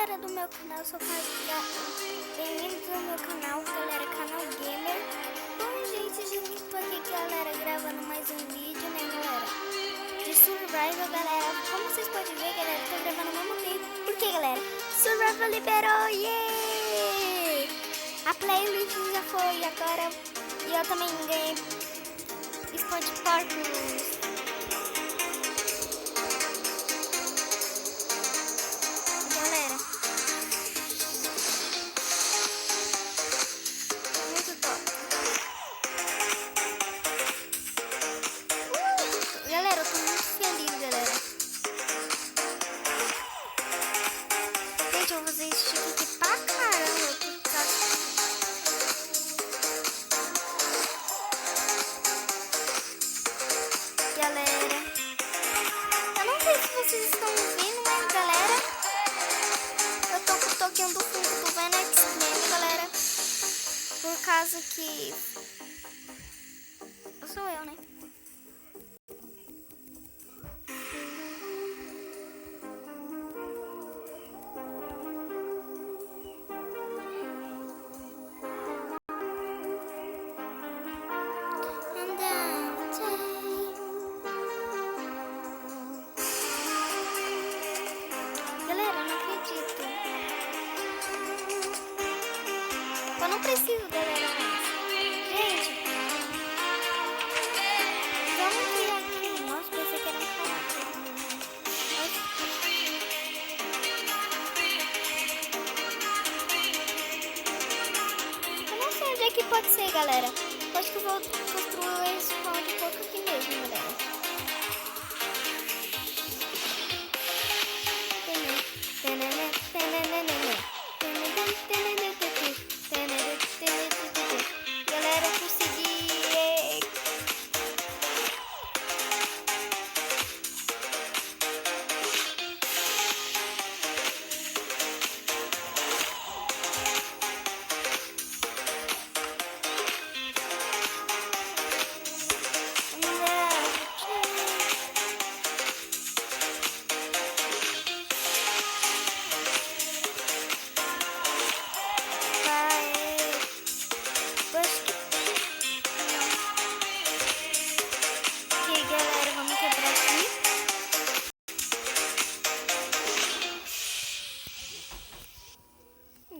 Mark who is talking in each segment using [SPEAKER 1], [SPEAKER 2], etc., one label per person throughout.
[SPEAKER 1] galera do meu canal, eu sou bem-vindos ao meu canal, galera, canal Gamer. Bom, gente, tô aqui, galera, gravando mais um vídeo, né, galera, de Survival, galera. Como vocês podem ver, galera, tô gravando ao mesmo tempo, porque, galera, Survival liberou, yeah! A playlist já foi agora, e eu também ganhei Spot Park. Galera, eu tô muito feliz, galera. Gente, eu vou fazer esse tipo aqui pra caramba. Galera, eu não sei se vocês estão ouvindo, mas, galera, eu tô com o toquinho do fundo do Venex Game, galera. Por causa que... sou eu, né? Eu não preciso, galera, mais. Gente, vamos criar aqui. Nossa, pensei que era um caráter. Eu não sei onde é que pode ser, galera. Eu acho que eu vou construir esse pão de porco aqui mesmo, galera. Galera, eu consegui.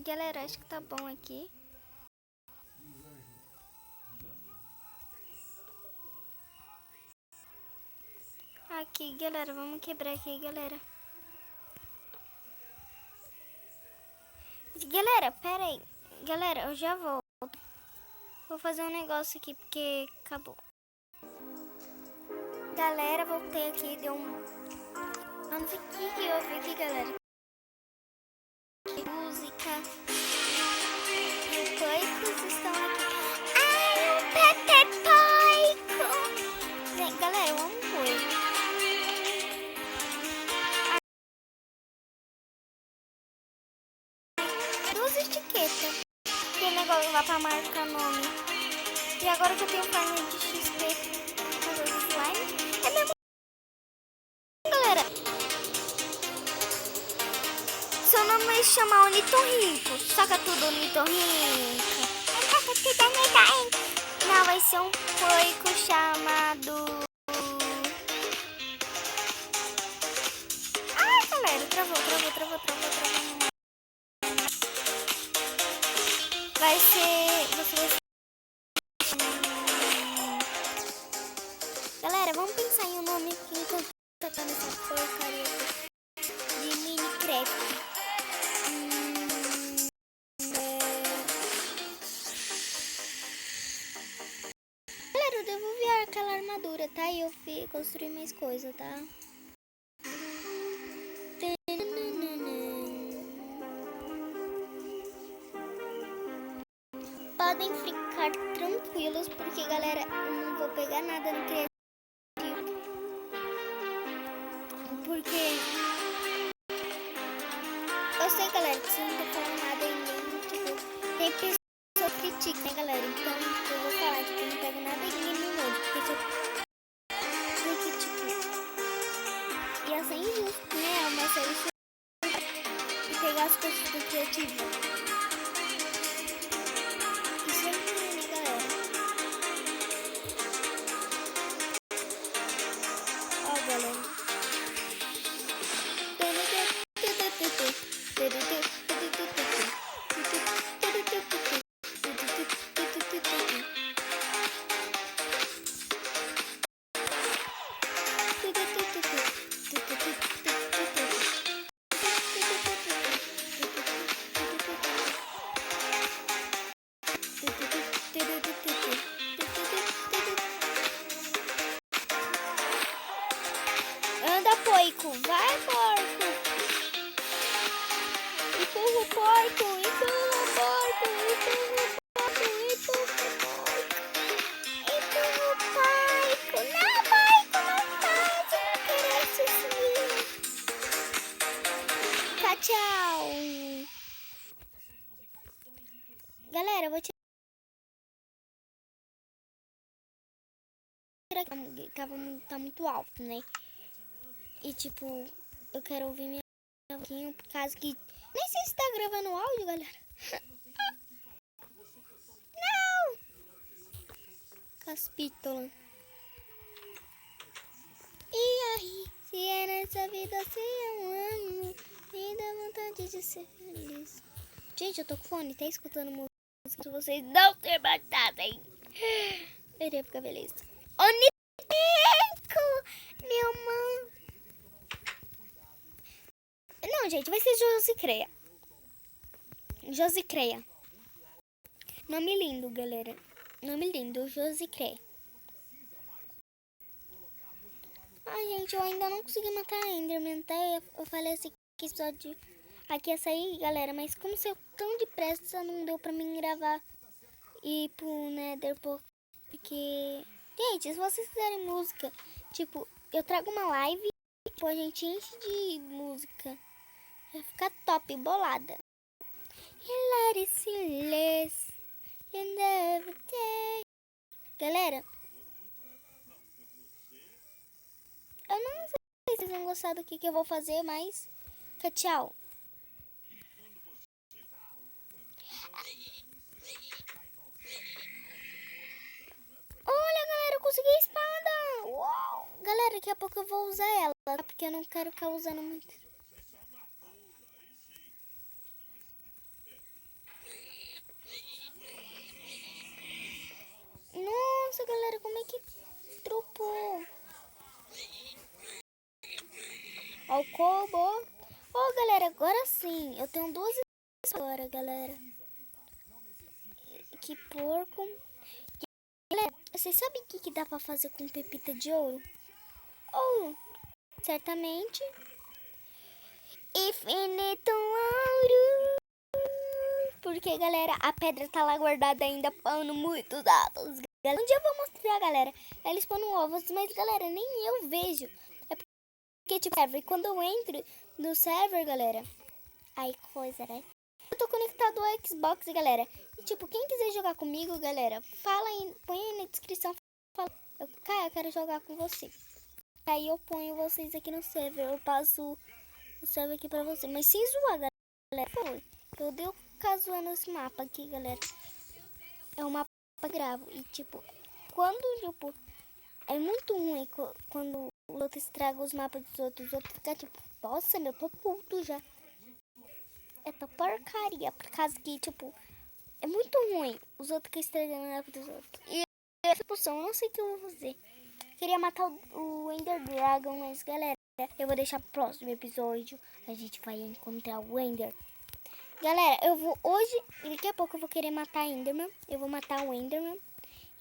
[SPEAKER 1] Galera, acho que tá bom aqui. Aqui, galera, vamos quebrar aqui, galera. Galera, pera aí. Galera, eu já volto. Vou fazer um negócio aqui, porque acabou. Galera, voltei aqui, deu um... Eu não sei o que eu vi aqui, galera. Música. E os poicos estão aqui. Ai, um Pepe Poico! Vem, galera, eu amo poico. Duas etiquetas. Tem negócio lá pra marcar nome. E agora que eu tenho farm de XP fazer o slime. É mesmo, galera. Seu nome vai chamar Ornitorrinco. Saca tudo, Ornitorrinco. Não, vai ser um porco chamado... Ah, galera, travou. Vai ser... Você vai ser... Galera, vamos pensar em um nome aqui enquanto tá nessa porcaria de Minecraft. Galera, eu devolvi aquela armadura, tá? E eu fui construir mais coisa, tá? Podem ficar tranquilos, porque, galera, eu não vou pegar nada no criativo. Porque eu sei, galera, que se eu não tô falando nada em mim, tipo, tem pessoas que criticam, né, galera? Então eu vou falar que eu não pego nada em mim mesmo, porque tipo, ia ser injusto, né? Uma série que pegar as coisas do criativo. Isso é ruim, né, galera? Ó, galera. Anda, porco! Vai, porco! Empurra o porco! Empurra o porco! Empurra o porco! Empurra o porco! Não, porco, não faz! Eu não quero assistir! Tá, tchau! Galera, eu vou tirar. Tá muito alto, né? E tipo, eu quero ouvir minha pouquinho por causa que nem sei se tá gravando áudio, galera. Não! Caspítola. E aí, se é nessa vida assim eu amo, me dá vontade de ser feliz. Gente, eu tô com fone, tá escutando música? Se vocês não terem matado, hein? Eu iria ficar feliz. Oniteco, meu mano. Não, gente, vai ser Josicreia. Josicreia. Nome lindo, galera. Nome lindo, Josicreia. Ai, gente, eu ainda não consegui matar a Enderman, tá? Eu falei assim que episódio aqui ia sair, galera. Mas como saiu tão depressa, não deu pra mim gravar e ir pro Nether, porque... Gente, se vocês quiserem música, tipo, eu trago uma live e tipo, a gente enche de música. Vai ficar top, bolada. Galera, eu não sei se vocês vão gostar do que eu vou fazer, mas tchau. Olha, galera, eu consegui a espada. Uau. Galera, daqui a pouco eu vou usar ela, porque eu não quero ficar usando muito. Nossa, galera, como é que dropou? Ó o Kobo. Ó, galera, agora sim. Eu tenho 12 agora, galera. Que porco. Galera, vocês sabem o que dá pra fazer com pepita de ouro? Ou, certamente, infinito ouro. Porque, galera, a pedra tá lá guardada ainda, pondo muitos ovos. Um dia eu vou mostrar, galera. Eles pondo ovos, mas, galera, nem eu vejo. É porque, tipo, quando eu entro no server, galera, aí coisa, né? Eu tô conectado ao Xbox, galera. E, tipo, quem quiser jogar comigo, galera, fala aí, põe aí na descrição. Fala, eu quero jogar com você. Aí eu ponho vocês aqui no server. Eu passo o server aqui pra você. Mas sem zoar, galera. Eu dei o casuando esse mapa aqui, galera. É um mapa que eu gravo. E, tipo, quando, tipo, é muito ruim quando os outros estragam os mapas dos outros. Os outros ficam, tipo, nossa, meu, tô puto já. É tua porcaria, por causa que, tipo, é muito ruim os outros que estragam o mapa dos outros. E essa poção, eu não sei o que eu vou fazer. Queria matar o Ender Dragon, mas, galera, eu vou deixar pro próximo episódio. A gente vai encontrar o Ender. Galera, eu vou hoje, daqui a pouco eu vou querer matar a Enderman. Eu vou matar o Enderman.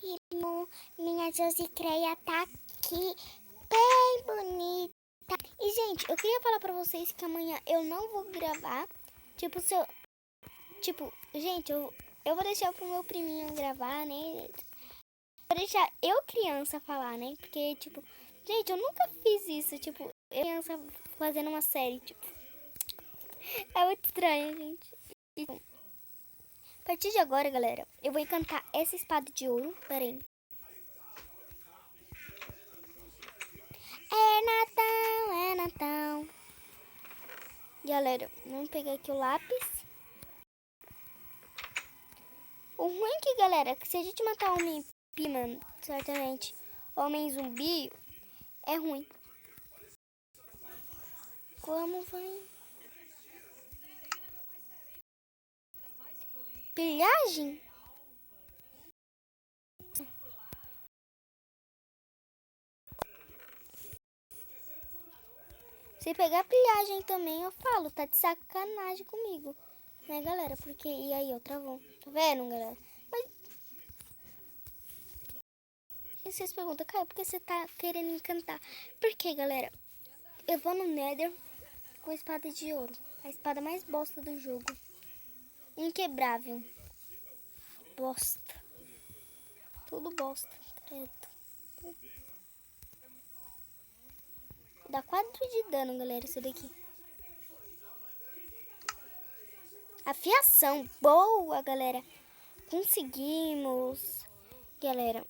[SPEAKER 1] E minha Josicreia tá aqui, bem bonita. E, gente, eu queria falar pra vocês que amanhã eu não vou gravar. Tipo, se eu... Tipo, gente, eu vou deixar pro meu priminho gravar, né? Vou deixar eu criança falar, né? Porque, tipo, gente, eu nunca fiz isso. Tipo, eu criança fazendo uma série, tipo. É muito estranho, gente. E, a partir de agora, galera, eu vou encantar essa espada de ouro. Pera aí. É Natal, é Natal. Galera, vamos pegar aqui o lápis. O ruim é que, galera, que se a gente matar o homem pima, certamente, homem zumbi, é ruim. Como vai? Pilhagem? Se pegar pilhagem também, eu falo, tá de sacanagem comigo. Né, galera? Porque, e aí, eu travou. Tá vendo, galera? Mas... E vocês perguntam, Caio, por que você tá querendo encantar? Porque, galera, eu vou no Nether com a espada de ouro. A espada mais bosta do jogo. Inquebrável. Bosta. Tudo bosta. Credo. Dá 4 de dano, galera, isso daqui. Afiação. Boa, galera. Conseguimos. Galera.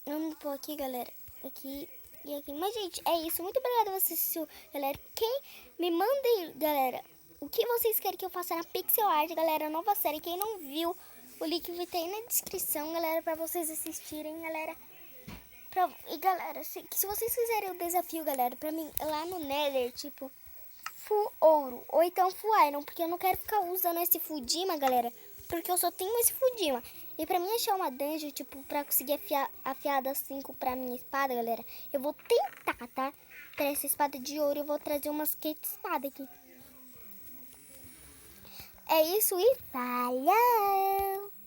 [SPEAKER 1] Vamos pôr aqui, galera. Aqui e aqui. Mas, gente, é isso. Muito obrigada a vocês, galera. Quem me manda aí, galera, o que vocês querem que eu faça na Pixel Art, galera. Nova série. Quem não viu, o link vai estar aí na descrição, galera, pra vocês assistirem, galera. E, galera, se vocês fizerem o desafio, galera, pra mim, lá no Nether, tipo, full ouro. Ou então full iron. Porque eu não quero ficar usando esse Fudima, galera. Porque eu só tenho esse Fudima. E pra mim achar uma dungeon, tipo, pra conseguir afiada 5 pra minha espada, galera, eu vou tentar, tá? Pra essa espada de ouro, eu vou trazer umas kit espada aqui. É isso e falhou!